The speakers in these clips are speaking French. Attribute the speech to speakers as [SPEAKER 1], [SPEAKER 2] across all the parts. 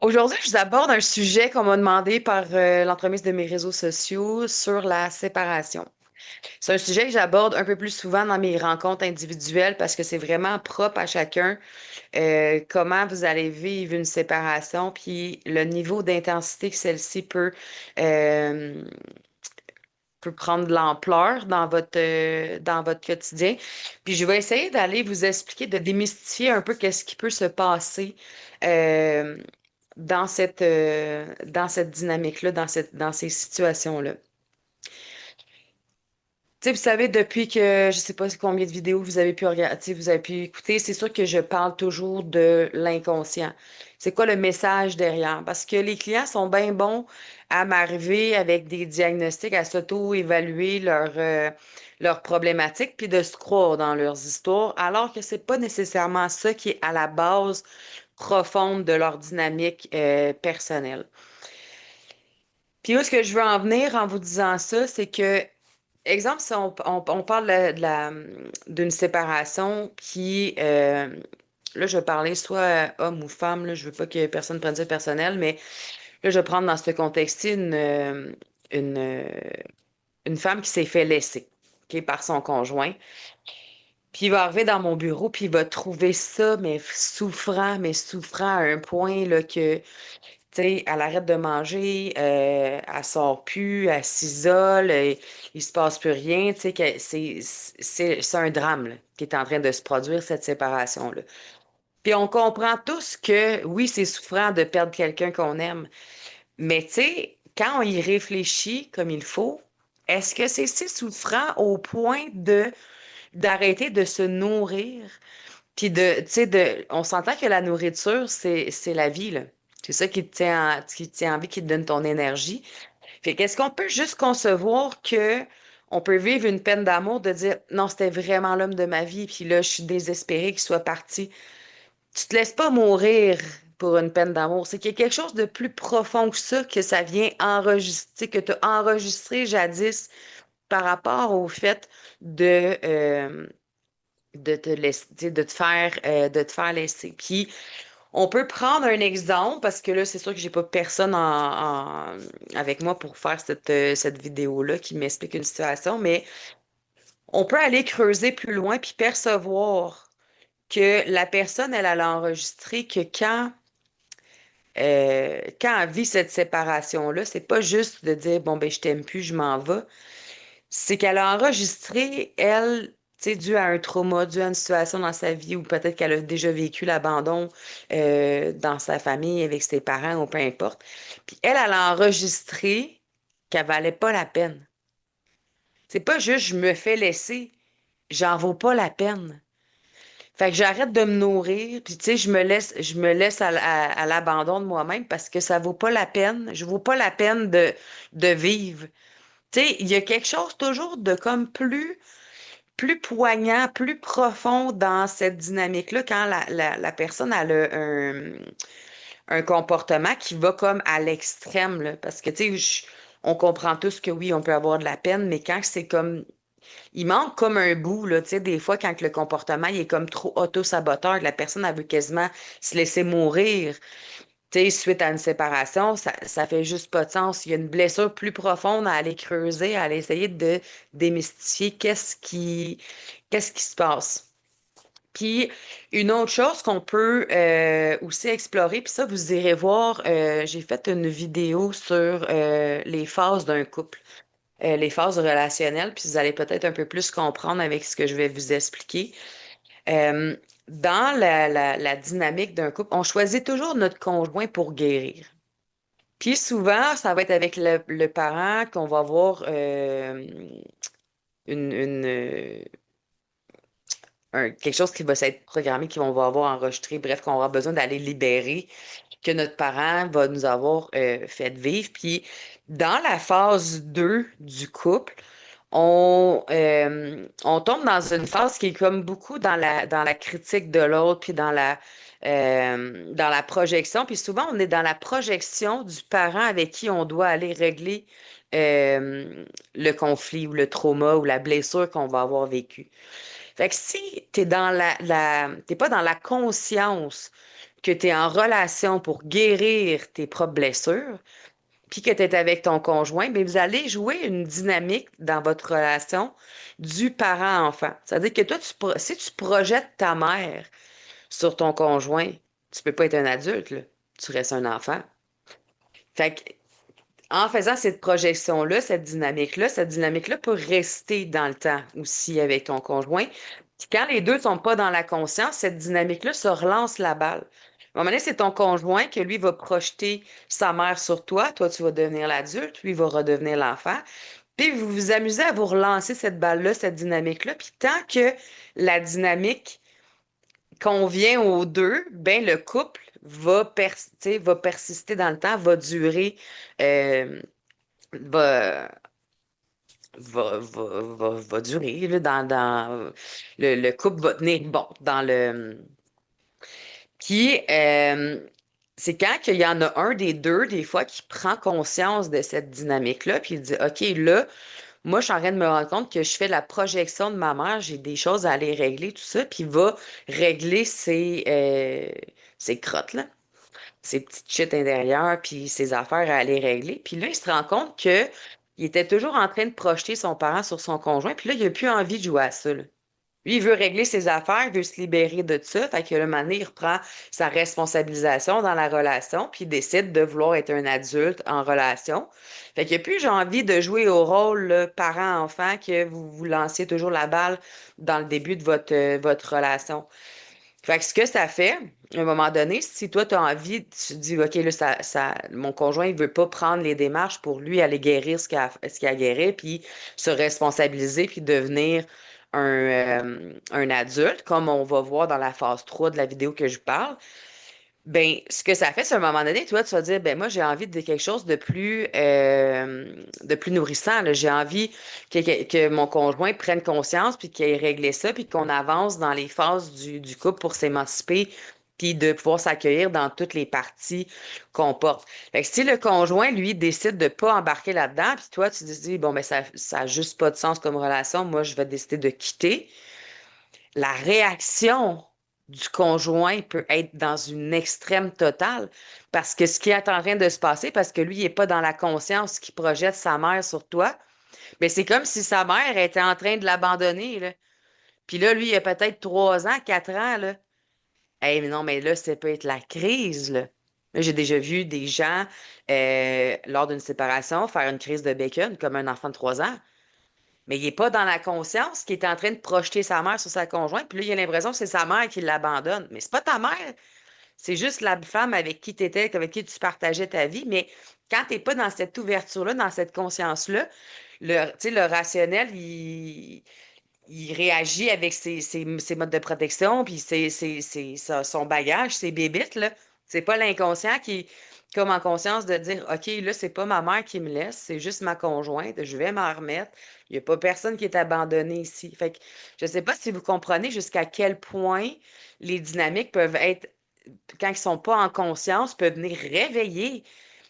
[SPEAKER 1] Aujourd'hui, je vous aborde un sujet qu'on m'a demandé par l'entremise de mes réseaux sociaux sur la séparation. C'est un sujet que j'aborde un peu plus souvent dans mes rencontres individuelles parce que c'est vraiment propre à chacun, comment vous allez vivre une séparation, puis le niveau d'intensité que celle-ci euh, peut prendre de l'ampleur dans votre quotidien. Puis je vais essayer d'aller vous expliquer, de démystifier un peu qu'est-ce qui peut se passer euh, dans cette dynamique-là, dans ces situations-là. Tu sais, vous savez, depuis que je sais pas combien de vidéos vous avez pu regarder, tu sais, vous avez pu écouter, c'est sûr que je parle toujours de l'inconscient. C'est quoi le message derrière? Parce que les clients sont bien bons à m'arriver avec des diagnostics, à s'auto-évaluer leurs problématiques, puis de se croire dans leurs histoires, alors que c'est pas nécessairement ça qui est à la base profonde de leur dynamique personnelle. Puis où est-ce que je veux en venir en vous disant ça, c'est que exemple, si on parle d'une séparation qui, là, je vais parler soit homme ou femme, là, je veux pas que personne prenne ça personnel, mais là, je vais prendre dans ce contexte-ci une, euh, une femme qui s'est fait laisser, OK, par son conjoint. Puis il va arriver dans mon bureau, puis il va trouver ça, mais souffrant à un point là, que tu sais, elle arrête de manger, elle sort plus, elle s'isole, il se passe plus rien, tu sais, c'est un drame là, qui est en train de se produire, cette séparation-là. Puis on comprend tous que oui, c'est souffrant de perdre quelqu'un qu'on aime, mais tu sais, quand on y réfléchit comme il faut, est-ce que c'est si souffrant au point de d'arrêter de se nourrir? Puis tu sais, on s'entend que la nourriture, c'est la vie, là. C'est ça qui te tient en vie, qui te donne ton énergie. Fait qu'est-ce qu'on peut juste concevoir que on peut vivre une peine d'amour de dire non, c'était vraiment l'homme de ma vie, puis là, je suis désespérée qu'il soit parti. Tu te laisses pas mourir pour une peine d'amour. C'est qu'il y a quelque chose de plus profond que ça, que ça vient enregistrer, que tu as enregistré jadis par rapport au fait de te laisser, tu sais, de te faire laisser. Puis, on peut prendre un exemple, parce que là, c'est sûr que j'ai pas personne avec moi pour faire cette vidéo-là qui m'explique une situation, mais on peut aller creuser plus loin puis percevoir que la personne, elle a enregistré que quand elle vit cette séparation-là, c'est pas juste de dire, bon, ben, je t'aime plus, je m'en vais. C'est qu'elle a enregistré, elle, tu sais, dû à un trauma, dû à une situation dans sa vie ou peut-être qu'elle a déjà vécu l'abandon dans sa famille avec ses parents ou peu importe. Puis elle a enregistré qu'elle valait pas la peine. C'est pas juste je me fais laisser, j'en vaux pas la peine. Fait que j'arrête de me nourrir, puis tu sais, je me laisse à l'abandon de moi-même parce que ça vaut pas la peine. Je vaux pas la peine de vivre. Tu sais, il y a quelque chose toujours de comme plus poignant, plus profond dans cette dynamique-là quand la personne a un comportement qui va comme à l'extrême, là. Parce que, tu sais, on comprend tous que oui, on peut avoir de la peine, mais quand c'est comme, il manque comme un bout, là, tu sais, des fois, quand le comportement, il est comme trop auto-saboteur, que la personne, elle veut quasiment se laisser mourir. Tu sais, suite à une séparation, ça fait juste pas de sens. Il y a une blessure plus profonde à aller creuser, à aller essayer de démystifier qu'est-ce qui se passe. Puis, une autre chose qu'on peut aussi explorer, puis ça, vous irez voir, j'ai fait une vidéo sur les phases d'un couple, les phases relationnelles, puis vous allez peut-être un peu plus comprendre avec ce que je vais vous expliquer. Euh, dans la dynamique d'un couple, on choisit toujours notre conjoint pour guérir. Puis souvent, ça va être avec le parent qu'on va avoir une, une, euh, quelque chose qui va s'être programmé, qu'on va avoir enregistré, bref, qu'on aura besoin d'aller libérer, que notre parent va nous avoir fait vivre. Puis dans la phase 2 du couple, on tombe dans une phase qui est comme beaucoup dans la critique de l'autre, puis dans la projection. Puis souvent, on est dans la projection du parent avec qui on doit aller régler le conflit ou le trauma ou la blessure qu'on va avoir vécue. Fait que si t'es pas dans la conscience que tu es en relation pour guérir tes propres blessures, puis que tu es avec ton conjoint, bien, vous allez jouer une dynamique dans votre relation du parent-enfant. C'est-à-dire que toi, si tu projettes ta mère sur ton conjoint, tu peux pas être un adulte, là. Tu restes un enfant. Fait que, en faisant cette dynamique-là peut rester dans le temps aussi avec ton conjoint. Puis quand les deux sont pas dans la conscience, cette dynamique-là se relance la balle. À un moment donné, c'est ton conjoint que lui va projeter sa mère sur toi. Toi, tu vas devenir l'adulte, lui va redevenir l'enfant. Puis vous vous amusez à vous relancer cette balle-là, cette dynamique-là. Puis tant que la dynamique convient aux deux, ben le couple va persister dans le temps, va durer, euh, va, va durer là, le couple va tenir bon dans le. Puis c'est quand qu'il y en a un des deux, des fois, qui prend conscience de cette dynamique-là, puis il dit, OK, là, moi, je suis en train de me rendre compte que je fais la projection de ma mère, j'ai des choses à aller régler, tout ça, puis il va régler ses crottes, là, ses petites shit intérieures, puis ses affaires à aller régler. Puis là, il se rend compte que il était toujours en train de projeter son parent sur son conjoint, puis là, il n'a plus envie de jouer à ça, là. Lui, il veut régler ses affaires, il veut se libérer de ça. Fait que le moment donné, il reprend sa responsabilisation dans la relation, puis il décide de vouloir être un adulte en relation. Fait qu'il n'y a plus, j'ai envie de jouer au rôle là, parent-enfant que vous vous lanciez toujours la balle dans le début de votre relation. Fait que ce que ça fait, à un moment donné, si toi, tu as envie, tu te dis, OK, là, mon conjoint, il veut pas prendre les démarches pour lui aller guérir ce qu'il a à guérir, puis se responsabiliser, puis devenir un adulte, comme on va voir dans la phase 3 de la vidéo que je parle, ben, ce que ça fait, c'est à un moment donné, toi, tu vas dire, ben moi, j'ai envie de quelque chose de plus nourrissant, là. J'ai envie que mon conjoint prenne conscience, puis qu'il ait réglé ça, puis qu'on avance dans les phases du couple pour s'émanciper, puis de pouvoir s'accueillir dans toutes les parties qu'on porte. Fait que si le conjoint, lui, décide de pas embarquer là-dedans, puis toi, tu te dis, bon, ben ça a juste pas de sens comme relation, moi, je vais décider de quitter, la réaction du conjoint peut être dans une extrême totale parce que ce qui est en train de se passer, parce que lui, il n'est pas dans la conscience qui projette sa mère sur toi, mais c'est comme si sa mère était en train de l'abandonner, là. Puis là, lui, il a peut-être 3 ans, 4 ans, là. Hey, mais non, mais là, ça peut être la crise, là. Là, j'ai déjà vu des gens, lors d'une séparation, faire une crise de bacon comme un enfant de 3 ans. Mais il n'est pas dans la conscience qu'il est en train de projeter sa mère sur sa conjointe. Puis là, il a l'impression que c'est sa mère qui l'abandonne. Mais c'est pas ta mère. C'est juste la femme avec qui tu étais, avec qui tu partageais ta vie. Mais quand tu n'es pas dans cette ouverture-là, dans cette conscience-là, tu sais, le rationnel, il réagit avec ses modes de protection, puis son bagage, ses bébites, là. C'est pas l'inconscient qui, comme en conscience de dire, OK, là, c'est pas ma mère qui me laisse, c'est juste ma conjointe, je vais m'en remettre. Il n'y a pas personne qui est abandonné ici. Fait que je sais pas si vous comprenez jusqu'à quel point les dynamiques peuvent être, quand ils sont pas en conscience, peuvent venir réveiller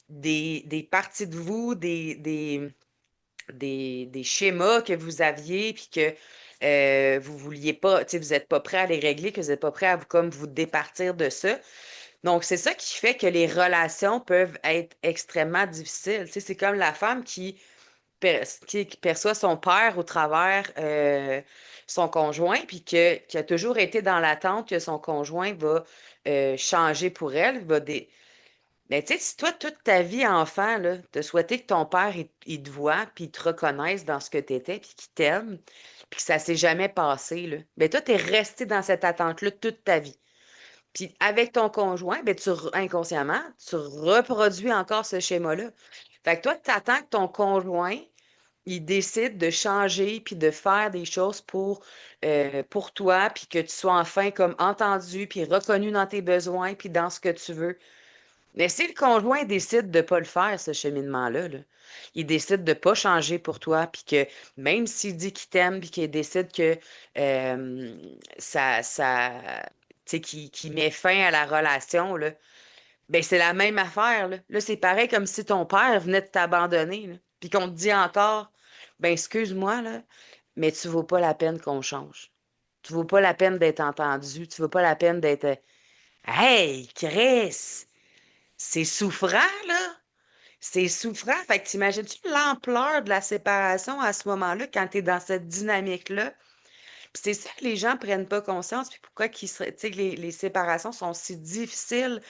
[SPEAKER 1] des parties de vous, des schémas que vous aviez, puis que vous vouliez pas, tu sais, vous n'êtes pas prêt à les régler, que vous n'êtes pas prêt à comme vous départir de ça. Donc, c'est ça qui fait que les relations peuvent être extrêmement difficiles. Tu sais, c'est comme la femme qui perçoit son père au travers son conjoint, puis qui a toujours été dans l'attente que son conjoint va changer pour elle, mais tu sais, si toi, toute ta vie enfant, là, t'as souhaité que ton père, il te voie, puis il te reconnaisse dans ce que t'étais, puis qu'il t'aime, puis que ça s'est jamais passé, là, ben toi, t'es resté dans cette attente-là toute ta vie. Puis avec ton conjoint, ben inconsciemment, tu reproduis encore ce schéma-là. Fait que toi, t'attends que ton conjoint, il décide de changer, puis de faire des choses pour toi, puis que tu sois enfin comme entendu, puis reconnu dans tes besoins, puis dans ce que tu veux. Mais si le conjoint décide de ne pas le faire, ce cheminement-là, là, il décide de ne pas changer pour toi, puis que même s'il dit qu'il t'aime, puis qu'il décide que euh, tu sais, qu'il met fin à la relation, là, ben c'est la même affaire, là. Là, c'est pareil comme si ton père venait de t'abandonner, là, puis qu'on te dit encore, ben excuse-moi, là, mais tu vaux pas la peine qu'on change. Tu vaux pas la peine d'être entendu, tu vaux pas la peine d'être. Hey, Chris, c'est souffrant, là. C'est souffrant. Fait que t'imagines-tu l'ampleur de la séparation à ce moment-là quand tu es dans cette dynamique-là? Puis c'est ça que les gens prennent pas conscience, puis pourquoi tu sais, que les séparations sont si difficiles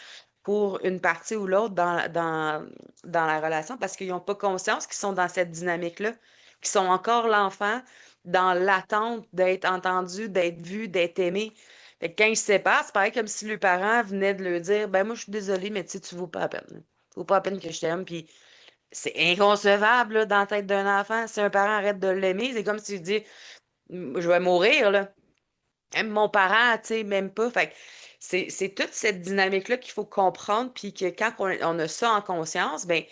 [SPEAKER 1] pour une partie ou l'autre dans la relation, parce qu'ils n'ont pas conscience qu'ils sont dans cette dynamique-là, qu'ils sont encore l'enfant dans l'attente d'être entendu, d'être vu, d'être aimé. Fait que quand ils se séparent, c'est pareil comme si le parent venait de leur dire, ben moi je suis désolée, mais tu sais, tu vaux pas la peine. Tu vaux pas la peine que je t'aime, puis c'est inconcevable là, dans la tête d'un enfant. Si un parent arrête de l'aimer, c'est comme s'il dit je vais mourir, là. Même mon parent, tu sais, même pas. Fait que c'est toute cette dynamique-là qu'il faut comprendre, puis que quand on a ça en conscience, ben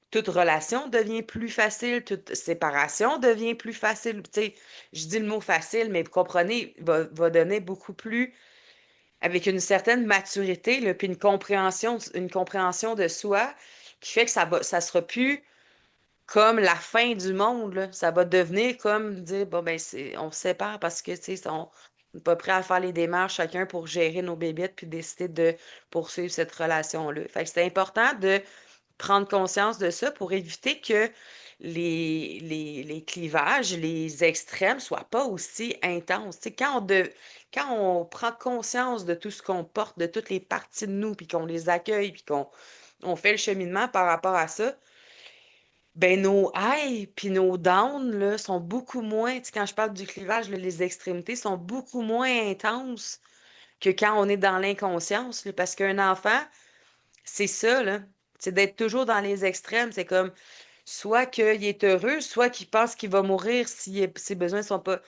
[SPEAKER 1] toute relation devient plus facile, toute séparation devient plus facile. Tu sais, je dis le mot facile, mais vous comprenez, va donner beaucoup plus, avec une certaine maturité, là, puis une compréhension de soi qui fait que ça sera plus comme la fin du monde, là. Ça va devenir comme dire, bon, ben, on se sépare parce que, tu sais, on n'est pas prêt à faire les démarches chacun pour gérer nos bébites puis décider de poursuivre cette relation-là. Fait que c'est important de prendre conscience de ça pour éviter que les clivages, les extrêmes soient pas aussi intenses. Tu sais, quand on prend conscience de tout ce qu'on porte, de toutes les parties de nous, puis qu'on les accueille, puis qu'on on fait le cheminement par rapport à ça, ben, nos highs puis nos downs là, sont beaucoup moins, tu sais, quand je parle du clivage, là, les extrémités sont beaucoup moins intenses que quand on est dans l'inconscience, là, parce qu'un enfant, c'est ça, là, c'est d'être toujours dans les extrêmes. C'est comme soit qu'il est heureux, soit qu'il pense qu'il va mourir si ses besoins sont pas.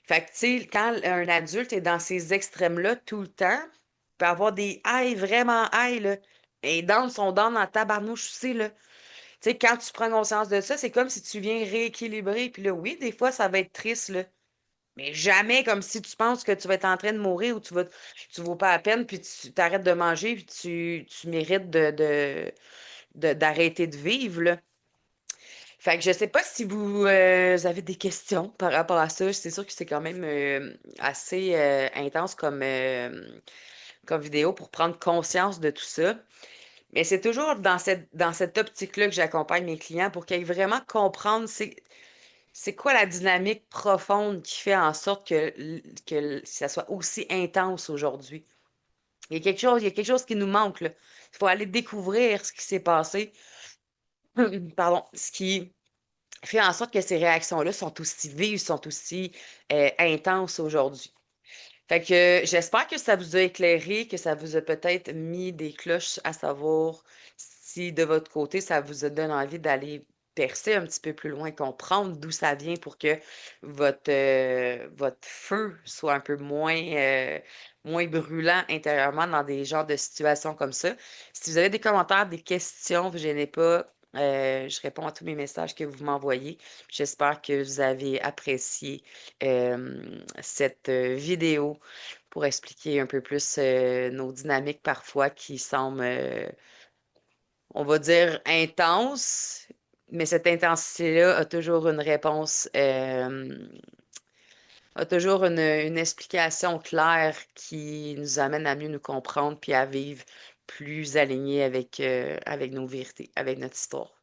[SPEAKER 1] Fait que, tu sais, quand un adulte est dans ces extrêmes-là tout le temps, il peut avoir des highs vraiment high, là. Et downs sont down en tabarnouche aussi, là. Tu sais, quand tu prends conscience de ça, c'est comme si tu viens rééquilibrer. Puis là, oui, des fois, ça va être triste, là. Mais jamais comme si tu penses que tu vas être en train de mourir ou tu vaux pas la peine, puis tu t'arrêtes de manger, puis tu mérites d'arrêter de vivre, là. Fait que je sais pas si vous avez des questions par rapport à ça. C'est sûr que c'est quand même assez intense comme vidéo pour prendre conscience de tout ça. Mais c'est toujours dans cette optique-là que j'accompagne mes clients pour qu'ils aient vraiment comprendre c'est quoi la dynamique profonde qui fait en sorte que ça soit aussi intense aujourd'hui. Il y a quelque chose qui nous manque, là. Il faut aller découvrir ce qui s'est passé, pardon, ce qui fait en sorte que ces réactions-là sont aussi vives, sont aussi intenses aujourd'hui. Fait que j'espère que ça vous a éclairé, que ça vous a peut-être mis des cloches à savoir si de votre côté, ça vous a donné envie d'aller percer un petit peu plus loin, comprendre d'où ça vient pour que votre feu soit un peu moins brûlant intérieurement dans des genres de situations comme ça. Si vous avez des commentaires, des questions, vous gênez pas. Je réponds à tous mes messages que vous m'envoyez. J'espère que vous avez apprécié cette vidéo pour expliquer un peu plus nos dynamiques parfois qui semblent, on va dire, intenses, mais cette intensité-là a toujours une réponse, a toujours une explication claire qui nous amène à mieux nous comprendre puis à vivre plus alignés avec nos vérités, avec notre histoire.